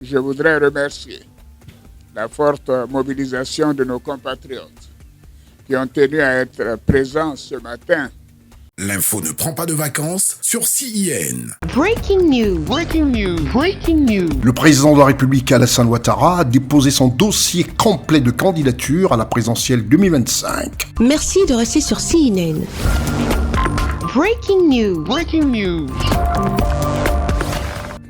Je voudrais remercier la forte mobilisation de nos compatriotes qui ont tenu à être présents ce matin. L'info ne prend pas de vacances sur CIN. Breaking news. Breaking news. Breaking news. Le président de la République, Alassane Ouattara, a déposé son dossier complet de candidature à la présidentielle 2025. Merci de rester sur CNN. Breaking news. Breaking news.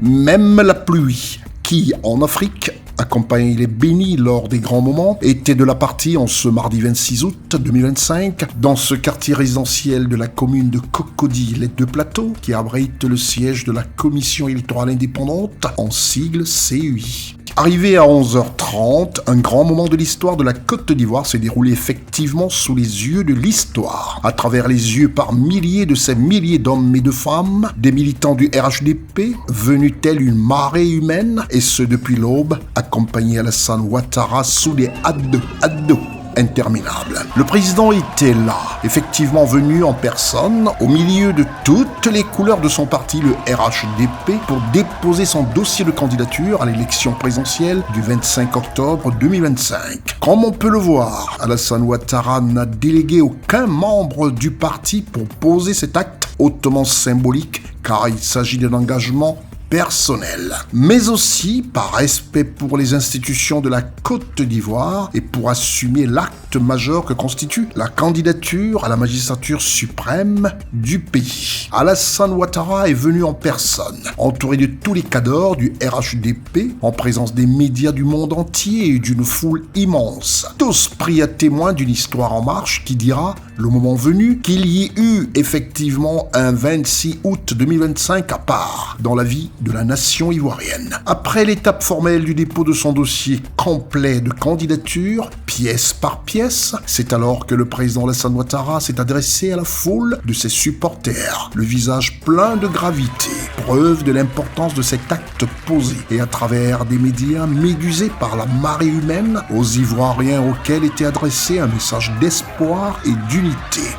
Même la pluie, qui, en Afrique, accompagne les bénis lors des grands moments, était de la partie en ce mardi 26 août 2025 dans ce quartier résidentiel de la commune de Cocody, les Deux Plateaux, qui abrite le siège de la Commission électorale indépendante, en sigle CEI. Arrivé à 11h30, un grand moment de l'histoire de la Côte d'Ivoire s'est déroulé effectivement sous les yeux de l'histoire. À travers les yeux par milliers de ces milliers d'hommes et de femmes, des militants du RHDP, venus telle une marée humaine, et ce depuis l'aube, accompagnés Alassane Ouattara sous des addos interminable. Le président était là, effectivement venu en personne, au milieu de toutes les couleurs de son parti, le RHDP, pour déposer son dossier de candidature à l'élection présidentielle du 25 octobre 2025. Comme on peut le voir, Alassane Ouattara n'a délégué aucun membre du parti pour poser cet acte hautement symbolique, car il s'agit d'un engagement personnel, mais aussi par respect pour les institutions de la Côte d'Ivoire et pour assumer l'acte majeur que constitue la candidature à la magistrature suprême du pays. Alassane Ouattara est venu en personne, entouré de tous les cadres du RHDP, en présence des médias du monde entier et d'une foule immense, tous pris à témoin d'une histoire en marche qui dira, le moment venu, qu'il y ait eu effectivement un 26 août 2025 à part dans la vie de la nation ivoirienne. Après l'étape formelle du dépôt de son dossier complet de candidature, pièce par pièce, c'est alors que le président Alassane Ouattara s'est adressé à la foule de ses supporters, le visage plein de gravité, preuve de l'importance de cet acte posé, et à travers des médias médusés par la marée humaine, aux Ivoiriens auxquels était adressé un message d'espoir et d'unité.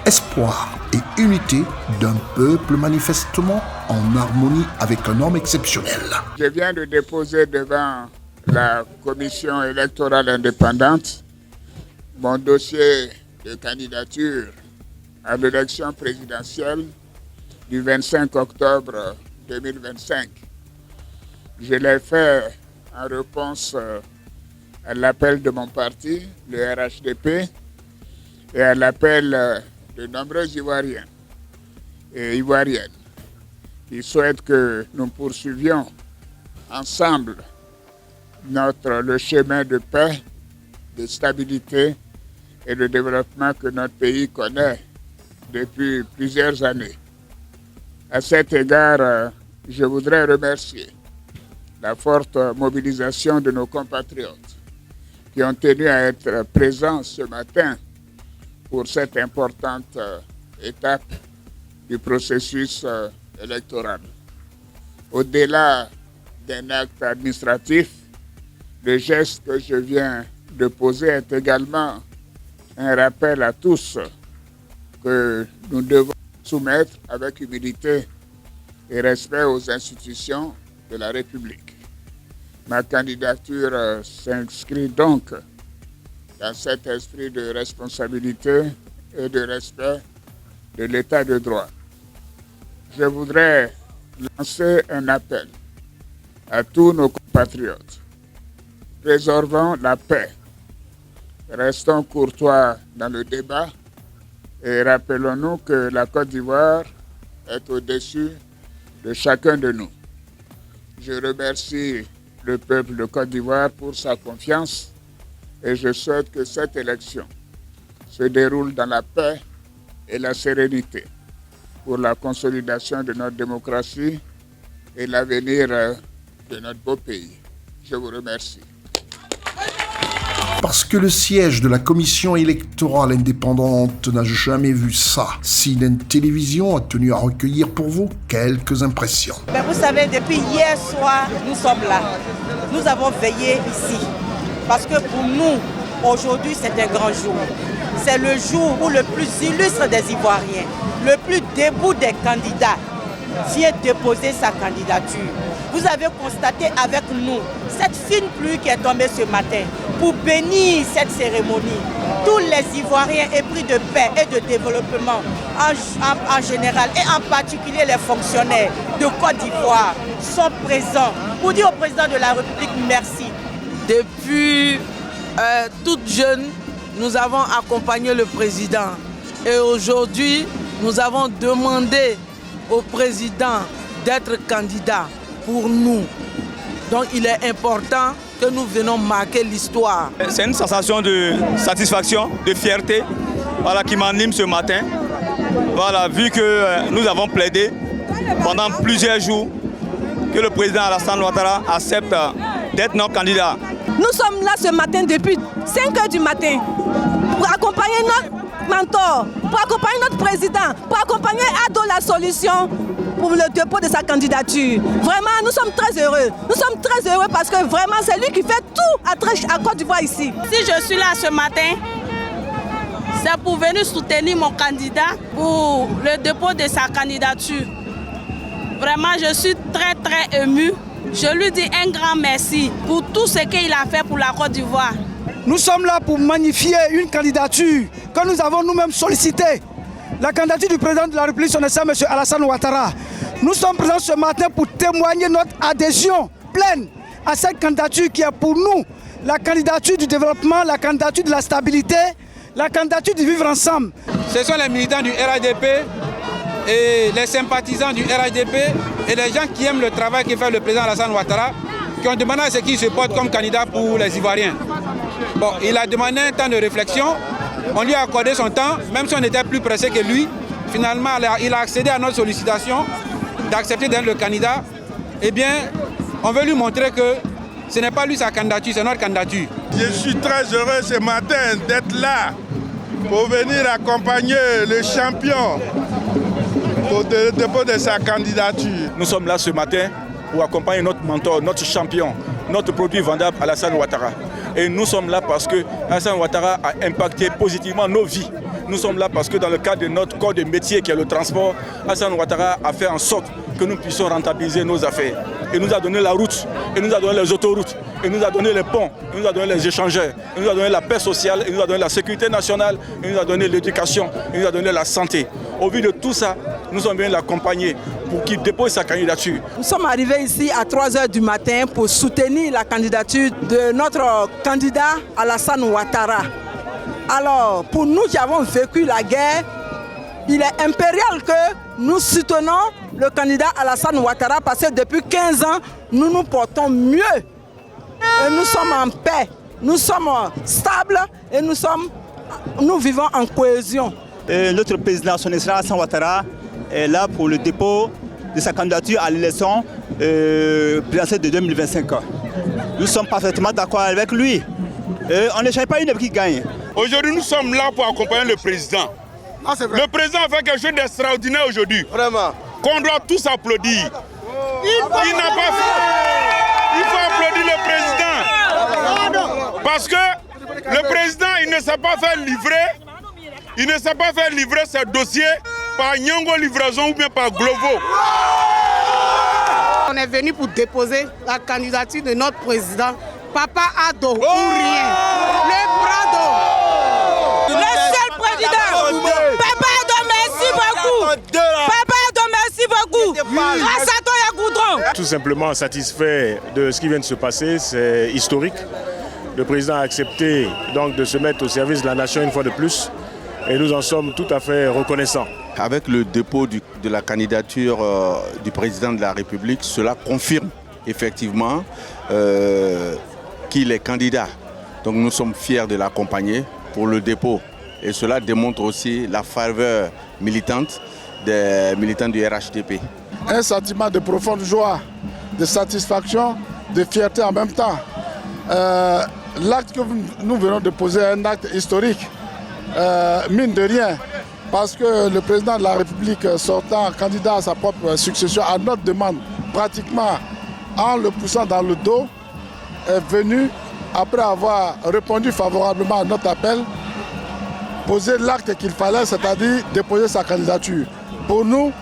Espoir et unité d'un peuple manifestement en harmonie avec un homme exceptionnel. Je viens de déposer devant la Commission électorale indépendante mon dossier de candidature à l'élection présidentielle du 25 octobre 2025. Je l'ai fait en réponse à l'appel de mon parti, le RHDP, et à l'appel de nombreux Ivoiriens et Ivoiriennes qui souhaitent que nous poursuivions ensemble le chemin de paix, de stabilité et de développement que notre pays connaît depuis plusieurs années. À cet égard, je voudrais remercier la forte mobilisation de nos compatriotes qui ont tenu à être présents ce matin pour cette importante étape du processus électoral. Au-delà d'un acte administratif, le geste que je viens de poser est également un rappel à tous que nous devons soumettre avec humilité et respect aux institutions de la République. Ma candidature s'inscrit donc dans cet esprit de responsabilité et de respect de l'état de droit. Je voudrais lancer un appel à tous nos compatriotes. Préservons la paix. Restons courtois dans le débat et rappelons-nous que la Côte d'Ivoire est au-dessus de chacun de nous. Je remercie le peuple de Côte d'Ivoire pour sa confiance et je souhaite que cette élection se déroule dans la paix et la sérénité pour la consolidation de notre démocratie et l'avenir de notre beau pays. Je vous remercie. Parce que le siège de la Commission électorale indépendante n'a jamais vu ça, CNN Télévision a tenu à recueillir pour vous quelques impressions. Mais vous savez, depuis hier soir, nous sommes là. Nous avons veillé ici. Parce que pour nous, aujourd'hui, c'est un grand jour. C'est le jour où le plus illustre des Ivoiriens, le plus debout des candidats, vient déposer sa candidature. Vous avez constaté avec nous cette fine pluie qui est tombée ce matin pour bénir cette cérémonie. Tous les Ivoiriens épris de paix et de développement en général et en particulier les fonctionnaires de Côte d'Ivoire sont présents pour dire au président de la République merci. Depuis toute jeune, nous avons accompagné le président et aujourd'hui, nous avons demandé au président d'être candidat pour nous. Donc il est important que nous venons marquer l'histoire. C'est une sensation de satisfaction, de fierté qui m'anime ce matin. Voilà, vu que nous avons plaidé pendant plusieurs jours que le président Alassane Ouattara accepte d'être notre candidat. Nous sommes là ce matin depuis 5 h du matin pour accompagner notre mentor, pour accompagner notre président, pour accompagner Ado La Solution pour le dépôt de sa candidature. Vraiment, nous sommes très heureux. Nous sommes très heureux parce que vraiment, c'est lui qui fait tout à Côte d'Ivoire ici. Si je suis là ce matin, c'est pour venir soutenir mon candidat pour le dépôt de sa candidature. Vraiment, je suis très très émue. Je lui dis un grand merci pour tout ce qu'il a fait pour la Côte d'Ivoire. Nous sommes là pour magnifier une candidature que nous avons nous-mêmes sollicitée. La candidature du président de la République, son excellence M. Alassane Ouattara. Nous sommes présents ce matin pour témoigner notre adhésion pleine à cette candidature qui est pour nous la candidature du développement, la candidature de la stabilité, la candidature du vivre ensemble. Ce sont les militants du RHDP et les sympathisants du RHDP et les gens qui aiment le travail que fait le président Alassane Ouattara qui ont demandé à ce qu'il se porte comme candidat pour les Ivoiriens. Bon, il a demandé un temps de réflexion, on lui a accordé son temps, même si on était plus pressé que lui. Finalement, il a accédé à notre sollicitation d'accepter d'être le candidat. Eh bien, on veut lui montrer que ce n'est pas lui sa candidature, c'est notre candidature. Je suis très heureux ce matin d'être là pour venir accompagner le champion au dépôt de sa candidature. Nous sommes là ce matin pour accompagner notre mentor, notre champion, notre produit vendable Alassane Ouattara. Et nous sommes là parce que Alassane Ouattara a impacté positivement nos vies. Nous sommes là parce que dans le cadre de notre corps de métier qui est le transport, Alassane Ouattara a fait en sorte que nous puissions rentabiliser nos affaires. Il nous a donné la route, il nous a donné les autoroutes, il nous a donné les ponts, il nous a donné les échangeurs, il nous a donné la paix sociale, il nous a donné la sécurité nationale, il nous a donné l'éducation, il nous a donné la santé. Au vu de tout ça, nous sommes venus l'accompagner pour qu'il dépose sa candidature. Nous sommes arrivés ici à 3 h du matin pour soutenir la candidature de notre candidat Alassane Ouattara. Alors, pour nous qui avons vécu la guerre, il est impérial que nous soutenons le candidat Alassane Ouattara parce que depuis 15 ans, nous nous portons mieux. Et nous sommes en paix, nous sommes stables et nous vivons en cohésion. Et notre président, son excellence Alassane Ouattara, est là pour le dépôt de sa candidature à l'élection présidentielle de 2025. Nous sommes parfaitement d'accord avec lui. On ne cherche pas une équipe qui gagne. Aujourd'hui, nous sommes là pour accompagner le président. Le président a fait quelque chose d'extraordinaire aujourd'hui. Vraiment. Qu'on doit tous applaudir. Il n'a pas fait. Il faut applaudir le président. Parce que le président, il ne sait pas faire livrer. Il ne sait pas faire livrer ses dossiers par Nyongo Livraison ou bien par Glovo. On est venu pour déposer la candidature de notre président, Papa Ado, ou rien. Le Brado. Le seul président. Papa Ado, merci beaucoup. Papa Ado, merci beaucoup. Grâce à toi, il y a Goudron. Tout simplement satisfait de ce qui vient de se passer, c'est historique. Le président a accepté donc de se mettre au service de la nation une fois de plus. Et nous en sommes tout à fait reconnaissants. Avec le dépôt de la candidature du président de la République, cela confirme effectivement qu'il est candidat. Donc nous sommes fiers de l'accompagner pour le dépôt. Et cela démontre aussi la faveur militante des militants du RHDP. Un sentiment de profonde joie, de satisfaction, de fierté en même temps. L'acte que nous venons de poser est un acte historique. Mine de rien, parce que le président de la République sortant candidat à sa propre succession à notre demande, pratiquement en le poussant dans le dos, est venu, après avoir répondu favorablement à notre appel, poser l'acte qu'il fallait, c'est-à-dire déposer sa candidature. Pour nous,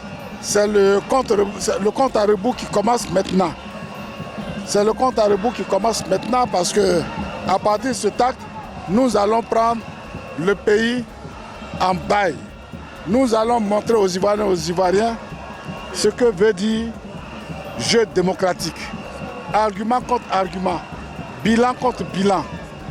c'est le compte à rebours qui commence maintenant. C'est le compte à rebours qui commence maintenant parce que à partir de cet acte, nous allons prendre le pays en bail. Nous allons montrer aux Ivoiriens et aux Ivoiriens ce que veut dire jeu démocratique. Argument contre argument, bilan contre bilan,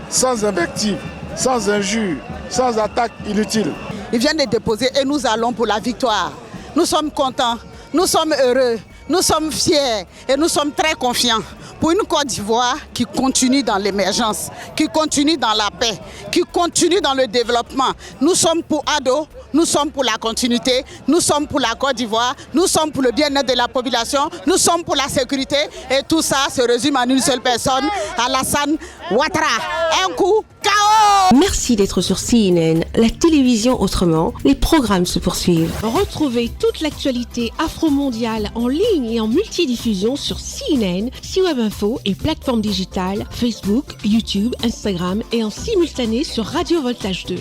sans invective, sans injure, sans attaque inutile. Ils viennent de déposer et nous allons pour la victoire. Nous sommes contents, nous sommes heureux, nous sommes fiers et nous sommes très confiants pour une Côte d'Ivoire qui continue dans l'émergence, qui continue dans la paix, qui continue dans le développement. Nous sommes pour Ado, nous sommes pour la continuité, nous sommes pour la Côte d'Ivoire, nous sommes pour le bien-être de la population, nous sommes pour la sécurité et tout ça se résume en une seule personne, Alassane Ouattara. Un coup, KO! Merci d'être sur CNN, la télévision autrement. Les programmes se poursuivent. Retrouvez toute l'actualité afro-mondiale en ligne et en multidiffusion sur CNN, C-Web Info et plateformes digitales, Facebook, YouTube, Instagram et en simultané sur Radio Voltage 2.